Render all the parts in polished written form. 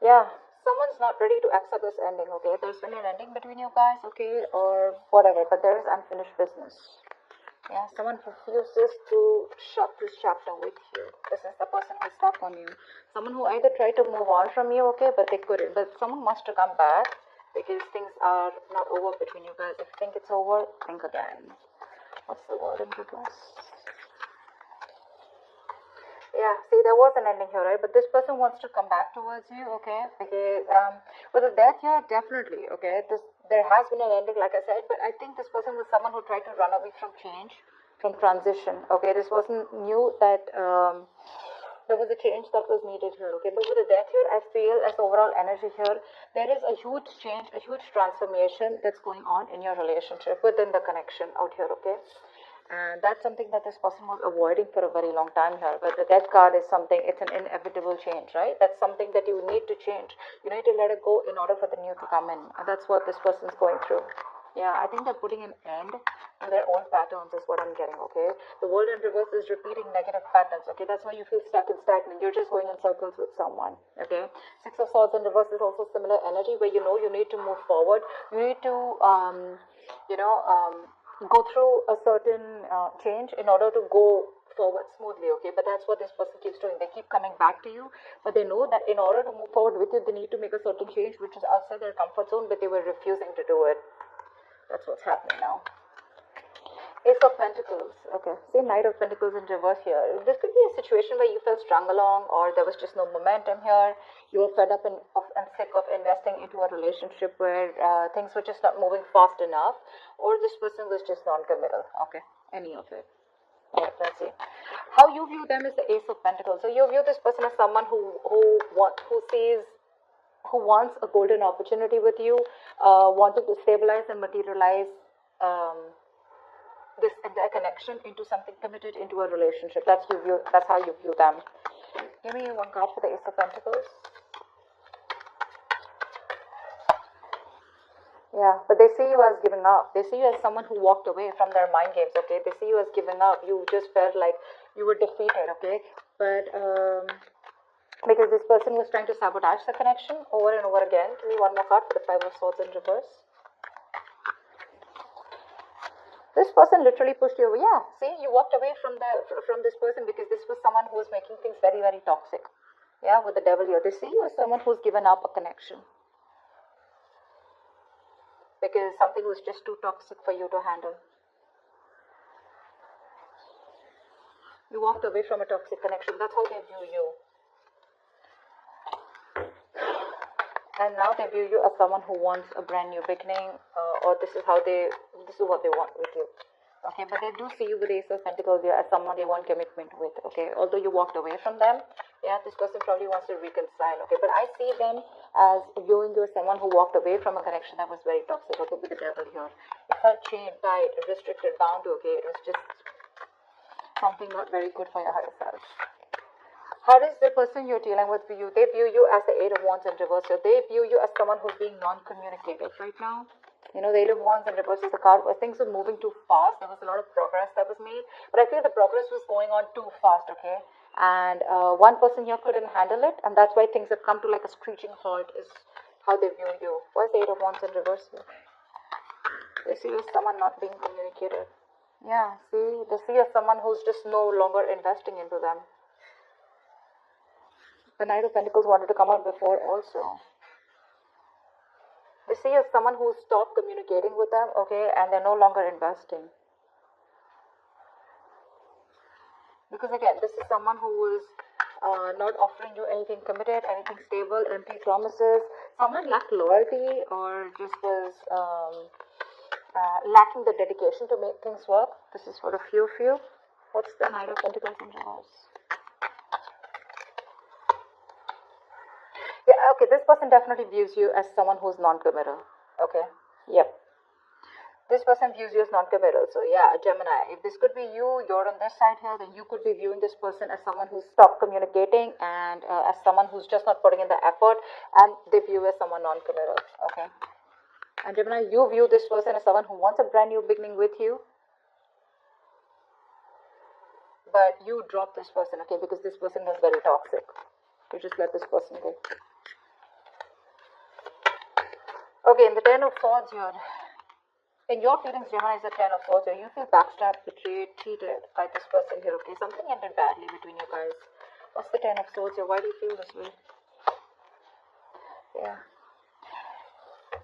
Yeah, someone's not ready to accept this ending, okay? There's been an ending between you guys, okay, or whatever, but there is unfinished business. Yeah, someone refuses to shut this chapter with you. This is the person who's stuck on you. Someone who either tried to move on from you, okay, but they couldn't. But someone must have come back because things are not over between you guys. If you think it's over, think again. What's the word in reverse? Yeah, see, there was an ending here, right? But this person wants to come back towards you, okay? Because with the death here, definitely, okay? There has been an ending, like I said, but I think this person was someone who tried to run away from change, from transition, okay? This person knew that there was a change that was needed here, okay? But with the death here, I feel as overall energy here, there is a huge change, a huge transformation that's going on in your relationship within the connection out here, okay? And that's something that this person was avoiding for a very long time here. But the death card is something, it's an inevitable change, right? That's something that you need to change. You need to let it go in order for the new to come in. And that's what this person's going through. Yeah, I think they're putting an end to their old patterns is what I'm getting, okay? The world in reverse is repeating negative patterns, okay? That's why you feel stuck and stagnant. You're just going in circles with someone, okay? Six of Swords in reverse is also similar energy where you know you need to move forward. You need to, go through a certain change in order to go forward smoothly, okay? But that's what this person keeps doing. They keep coming back to you, but they know that in order to move forward with you, they need to make a certain change which is outside their comfort zone, but they were refusing to do it. That's what's happening now. Ace of Pentacles. Okay, see, Knight of Pentacles in reverse here. This could be a situation where you felt strung along, or there was just no momentum here. You were fed up and sick of investing into a relationship where things were just not moving fast enough, or this person was just non-committal. Okay, any of it. Yeah, let's see. How you view them is the Ace of Pentacles. So you view this person as someone who wants a golden opportunity with you, wanting to stabilize and materialize. This entire connection into something committed, into a relationship. That's how you view them. Give me one card for the Ace of Pentacles. Yeah, but they see you as giving up. They see you as someone who walked away from their mind games, okay? They see you as giving up. You just felt like you were defeated, okay? But because this person was trying to sabotage the connection over and over again. Give me one more card for the Five of Swords in reverse. This person literally pushed you away. Yeah, see, you walked away from this person because this was someone who was making things very, very toxic. Yeah, with the Devil here. They see you as someone who's given up a connection because something was just too toxic for you to handle. You walked away from a toxic connection. That's how they view you. And now they view you as someone who wants a brand new beginning, or this is what they want with you. Okay, but they do see you with Ace of Pentacles here as someone they want commitment with, okay? Although you walked away from them, yeah, this person probably wants to reconcile, okay? But I see them as viewing you as someone who walked away from a connection that was very toxic, okay, with the Devil here. It felt chained, tied, restricted, bound, okay? It was just something not very good for your higher self. How does the person you're dealing with view you? They view you as the Eight of Wands in reverse. So they view you as someone who's being non-communicative right now. You know, the Eight of Wands in reverse is the card where things were moving too fast. There was a lot of progress that was made. But I feel the progress was going on too fast, okay? And one person here couldn't handle it. And that's why things have come to like a screeching halt is how they view you. Why is the Eight of Wands in reverse here? They see you as someone not being communicative. Yeah, see? They see you as someone who's just no longer investing into them. The Knight of Pentacles wanted to come out before also. They see you as someone who stopped communicating with them, okay, and they're no longer investing. Because again, this is someone who is not offering you anything committed, anything stable, empty promises. Someone lacked loyalty or just was lacking the dedication to make things work. This is for a few of you. What's the Knight of Pentacles in reverse? Yeah, okay, this person definitely views you as someone who's non-committal. Okay, yep. This person views you as non-committal. So yeah, Gemini, if this could be you, you're on this side here, then you could be viewing this person as someone who's stopped communicating and as someone who's just not putting in the effort, and they view you as someone non-committal. Okay. And Gemini, you view this person as someone who wants a brand new beginning with you, but you drop this person, okay, because this person was very toxic. You just let this person go. Okay, in the Ten of Swords here, in your feelings, Gemini, is the Ten of Swords here. You feel backstabbed, betrayed, cheated by this person here, okay? Something ended badly between you guys. What's the Ten of Swords here? Why do you feel this way? Yeah.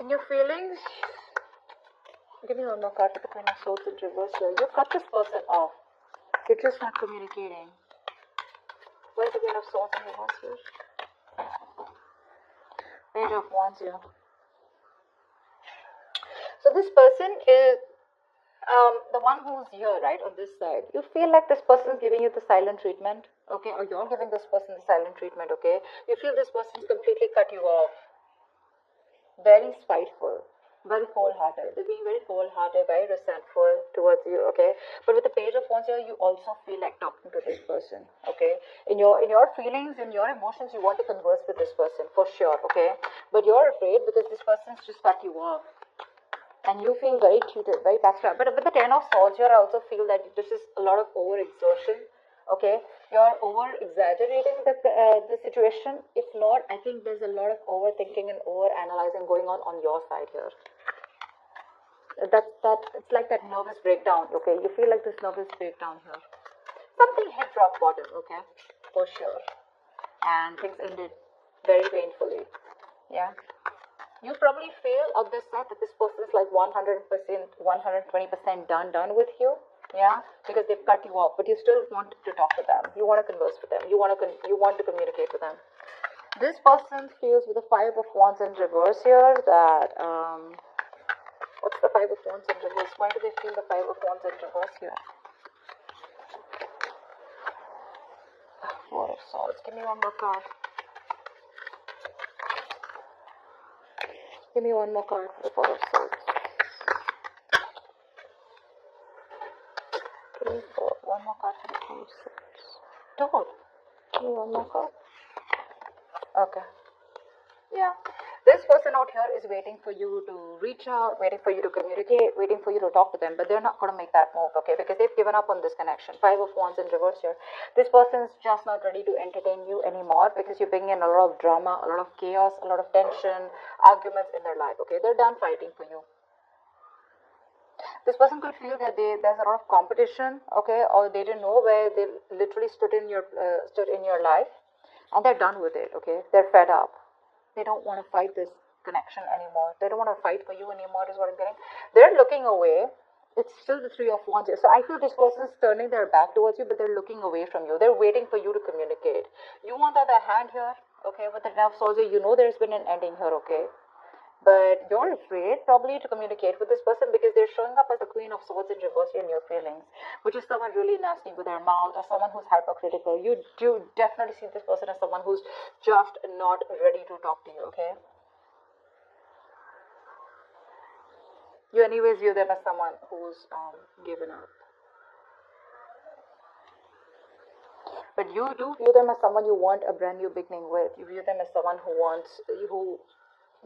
In your feelings, give me one more card for the Queen of Swords in reverse here. You cut this person off. You're just not communicating. Where's the Queen of Swords in reverse here? Page of Wands here. So this person is the one who's here, right, on this side. You feel like this person is giving you the silent treatment, okay, or you're giving this person the silent treatment, okay. You feel this person's completely cut you off. Very spiteful, very cold-hearted. They're being very cold-hearted, very resentful towards you, okay. But with the Page of Wands here, you also feel like talking to this person, okay. In your feelings, in your emotions, you want to converse with this person for sure, okay. But you're afraid because this person's just cut you off. And you feel very cheated, very backstabbed. But with the Ten of Swords here, I also feel that this is a lot of over-exertion, okay? You're over-exaggerating the situation. If not, I think there's a lot of overthinking and over-analyzing going on your side here. It's like that nervous breakdown, okay? You feel like this nervous breakdown here. Something hit rock bottom, okay? For sure. And things ended very painfully, yeah? You probably feel on this side that this person is like 100%, 120% done with you, yeah, because they've cut you off, but you still want to talk to them. You want to converse with them. You want to communicate with them. This person feels with the Five of Wands in reverse here that what's the Five of Wands in reverse? Why do they feel the Five of Wands in reverse here? Four of Swords. Give me one more card. Give me one more card for the Four of Swords. One more card for the Four of Swords. Don't. Give me one more card. Okay. Yeah. This person out here is waiting for you to reach out, waiting for you to communicate, waiting for you to talk to them, but they're not going to make that move, okay, because they've given up on this connection. Five of Wands in reverse here. This person is just not ready to entertain you anymore because you're bringing in a lot of drama, a lot of chaos, a lot of tension, arguments in their life, okay. They're done fighting for you. This person could feel that there's a lot of competition, okay, or they didn't know where they literally stood in your life, and they're done with it, okay. They're fed up. They don't want to fight this connection anymore. They don't want to fight for you anymore, is what I'm getting. They're looking away. It's still the Three of Wands here. So I feel this person is turning their back towards you, but they're looking away from you. They're waiting for you to communicate. You, on the other hand here, okay, with the Ten of Swords here, you know there's been an ending here, okay. But you're afraid probably to communicate with this person because they're showing up as the Queen of Swords in reverse in your feelings, which is someone really nasty with their mouth or someone who's hypercritical. You do definitely see this person as someone who's just not ready to talk to you, okay? You anyways view them as someone who's given up. But you do view them as someone you want a brand new beginning with. You view them as someone who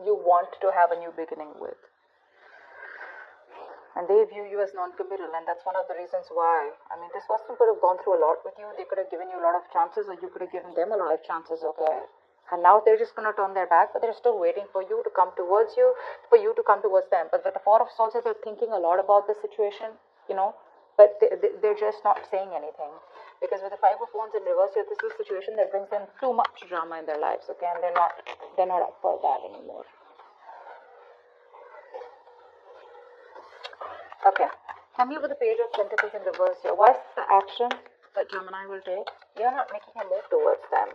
you want to have a new beginning with. And they view you as non-committal, and that's one of the reasons why. I mean, this person could have gone through a lot with you. They could have given you a lot of chances, or you could have given them a lot of chances, okay? And now they're just going to turn their back, but they're still waiting for you to come towards you, for you to come towards them. But with the Four of Swords, they're thinking a lot about the situation, you know, but they're just not saying anything. Because with the Five of Wands in reverse, this is a situation that brings in too much drama in their lives, okay, and they're not up for that anymore. Okay, tell me about the Page of Pentacles in reverse here. What's the action that Gemini will take? You're not making a move towards them.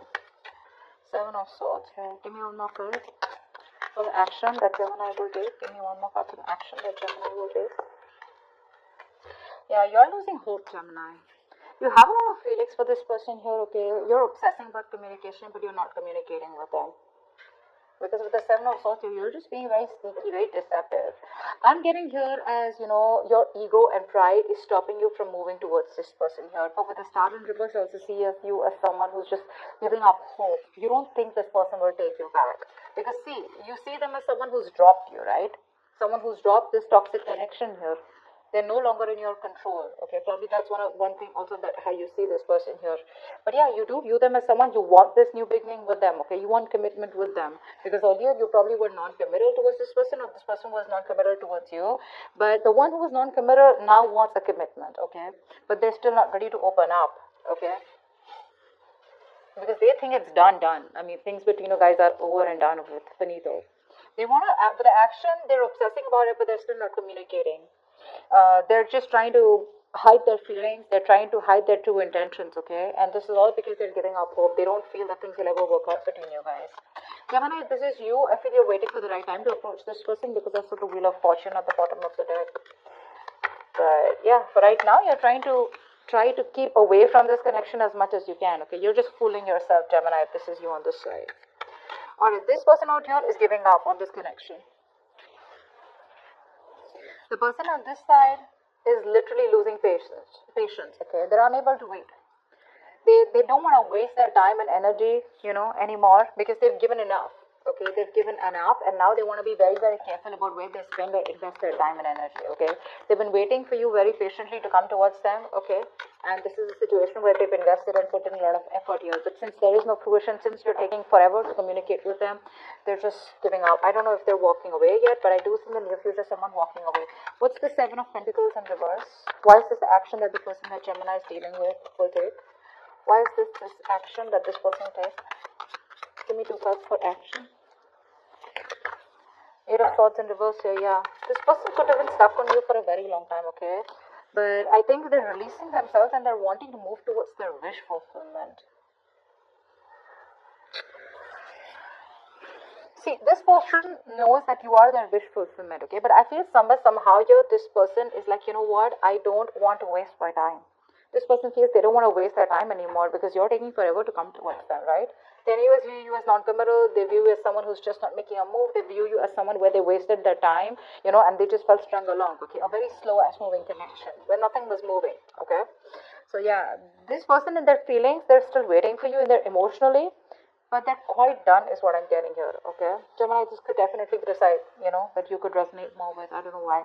Seven of Swords here. Give me one more card for the action that Gemini will take. Give me one more card for the action that Gemini will take. Yeah, you're losing hope, Gemini. You have a lot of feelings for this person here, okay? You're obsessing about communication, but you're not communicating with them. Because with the Seven of Swords, you're just being very sneaky, very deceptive. I'm getting here as, you know, your ego and pride is stopping you from moving towards this person here. But with the Star in reverse, I also see you as someone who's just giving up hope. You don't think this person will take you back. Because see, you see them as someone who's dropped you, right? Someone who's dropped this toxic connection here. They're no longer in your control. Okay, probably that's one thing also, that how you see this person here. But yeah, you do view them as someone, you want this new beginning with them. Okay, you want commitment with them, because earlier you probably were non-committal towards this person, or this person was non-committal towards you. But the one who was non-committal now wants a commitment. Okay, but they're still not ready to open up. Okay, because they think it's done. I mean, things between you guys are over and done with, finito. They want to, with the action, they're obsessing about it, but they're still not communicating. They're just trying to hide their feelings. They're trying to hide their true intentions. Okay, and this is all because they're giving up hope. They don't feel that things will ever work out between you guys. Gemini, this is you. I feel you're waiting for the right time to approach this person, because that's the Wheel of Fortune at the bottom of the deck. But yeah, for right now, you're trying to keep away from this connection as much as you can. Okay, you're just fooling yourself, Gemini, if this is you on this side. Alright, this person out here is giving up on this connection. The person on this side is literally losing patience. Okay, they're unable to wait. They don't want to waste their time and energy, anymore, because they've given enough. Okay, they've given enough, and now they want to be very, very careful about where they spend or invest their time and energy. Okay, they've been waiting for you very patiently to come towards them. Okay, and this is a situation where they've invested and put in a lot of effort here. But since there is no fruition, since you're taking forever to communicate with them, they're just giving up. I don't know if they're walking away yet, but I do see in the near future someone walking away. What's the Seven of Pentacles in reverse? Why is this the action that the person that Gemini is dealing with will take? Why is this action that this person takes? Give me 2 cards for action. 8 of Swords in reverse here, yeah. This person could have been stuck on you for a very long time, okay? But I think they're releasing themselves and they're wanting to move towards their wish fulfillment. See, this person knows that you are their wish fulfillment, okay? But I feel somehow here, this person is like, you know what? I don't want to waste my time. This person feels they don't want to waste their time anymore because you're taking forever to come towards them, right? They anyways view you as non-committal. They view you as someone who's just not making a move. They view you as someone where they wasted their time, and they just felt strung along, okay? A very slow ass moving connection where nothing was moving, okay? So yeah, this person in their feelings, they're still waiting for you in their emotionally, but they're quite done is what I'm getting here, okay? Gemini, this could definitely decide, that you could resonate more with. I don't know why.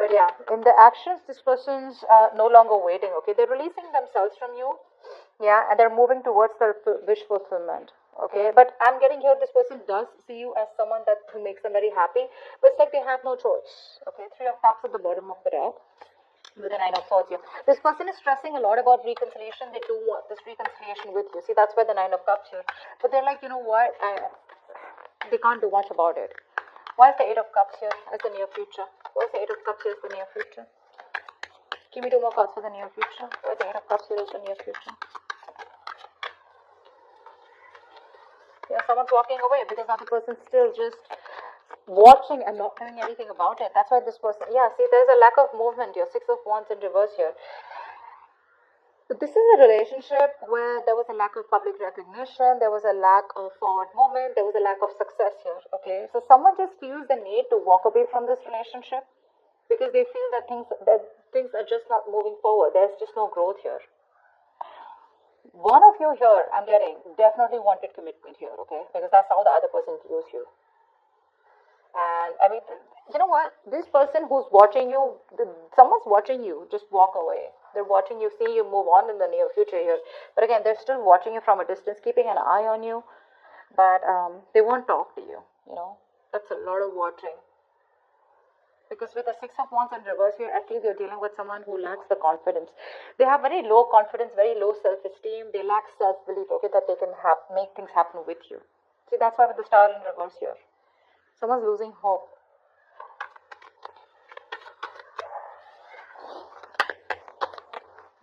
But yeah, in the actions, this person's no longer waiting, okay? They're releasing themselves from you, yeah, and they're moving towards their wish fulfillment, okay? But I'm getting here, this person does see you as someone who makes them very happy, but it's like they have no choice, okay? 3 of Cups at the bottom of the deck. With the 9 of Swords here. This person is stressing a lot about reconciliation. They do want this reconciliation with you. See, that's why the 9 of Cups here. But they're like, you know what? They can't do much about it. Why is the 8 of Cups here as the near future? Why is the 8 of Cups here as the near future? Give me 2 more cards for the near future. Why is the 8 of Cups here as the near future? Yeah, someone's walking away because the other person's still just watching and not doing anything about it. That's why this person, yeah, see, there's a lack of movement here. 6 of Wands in reverse here. But this is a relationship where there was a lack of public recognition, there was a lack of forward movement, there was a lack of success here, okay? So someone just feels the need to walk away from this relationship because they feel that things are just not moving forward. There's just no growth here. One of you here, I'm getting, definitely wanted commitment here, okay? Because that's how the other person views you. And I mean, you know what? This person who's watching you, someone's watching you, just walk away. They're watching you, see you move on in the near future here. But again, they're still watching you from a distance, keeping an eye on you. But they won't talk to you, That's a lot of watching. Because with the 6 of Wands in reverse here, I feel you're dealing with someone who lacks the confidence. They have very low confidence, very low self-esteem. They lack self-belief, okay, that they can make things happen with you. See, that's why with the Star in reverse here. Someone's losing hope.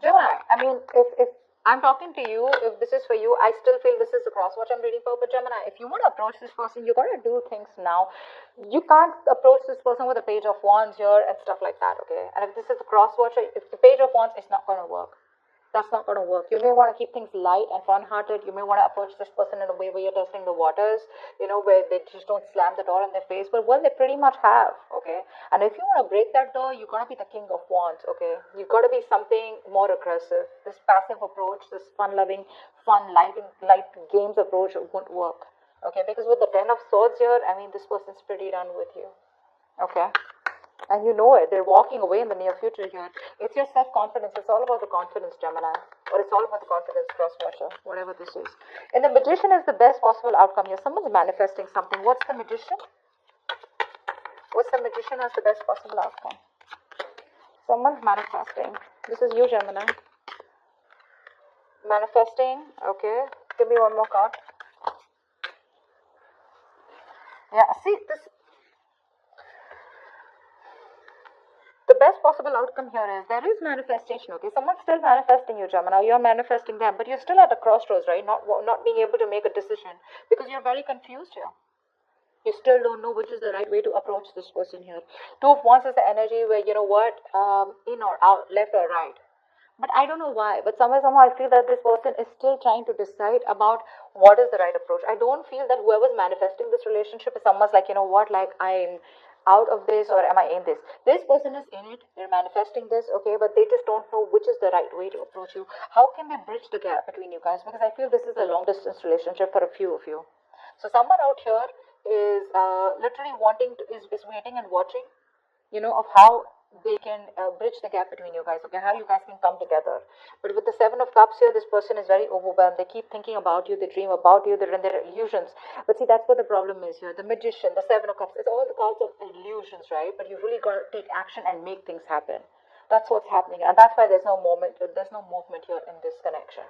Gemini, I mean, if I'm talking to you, if this is for you, I still feel this is the cross watch I'm reading for. But Gemini, if you want to approach this person, you got to do things now. You can't approach this person with a Page of Wands here and stuff like that, okay? And if this is a cross watch, if the Page of Wands, it's not going to work. That's not going to work. You may want to keep things light and fun-hearted. You may want to approach this person in a way where you're testing the waters, where they just don't slam the door in their face. But, well, they pretty much have, okay? And if you want to break that door, you got to be the King of Wands, okay? You got to be something more aggressive. This passive approach, this fun-loving, light games approach won't work, okay? Because with the 10 of Swords here, I mean, this person's pretty done with you, okay? And you know it. They're walking away in the near future here. It's your self-confidence. It's all about the confidence, Gemini. Or it's all about the confidence, cross-watcher, whatever this is. And the Magician is the best possible outcome here. Someone's manifesting something. What's the Magician? What's the Magician as the best possible outcome? Someone's manifesting. This is you, Gemini. Manifesting. Okay. Give me one more card. Yeah, see, this... The best possible outcome here is there is manifestation, okay? Someone's still manifesting you, Gemini. You're manifesting them, but you're still at a crossroads, right? Not being able to make a decision because you're very confused here. You still don't know which is the right way to approach this person here. Two of Wands is the energy where, you know what, in or out, left or right. But I don't know why. But somehow I feel that this person is still trying to decide about what is the right approach. I don't feel that whoever's manifesting this relationship is someone's like, you know what, like I'm out of this or am I in this? This person is in it. They're manifesting this, okay, but they just don't know which is the right way to approach you. How can they bridge the gap between you guys? Because I feel this is a long distance relationship for a few of you. So someone out here is literally is waiting and watching, you know, of how they can bridge the gap between you guys, okay, how you guys can come together. But with the Seven of Cups here, this person is very overwhelmed. They keep thinking about you, they dream about you, they're in their illusions. But see, that's what the problem is here. The Magician, the Seven of Cups, it's all the cards of illusions, right? But you really got to take action and make things happen. That's what's happening, and that's why there's no movement here in this connection.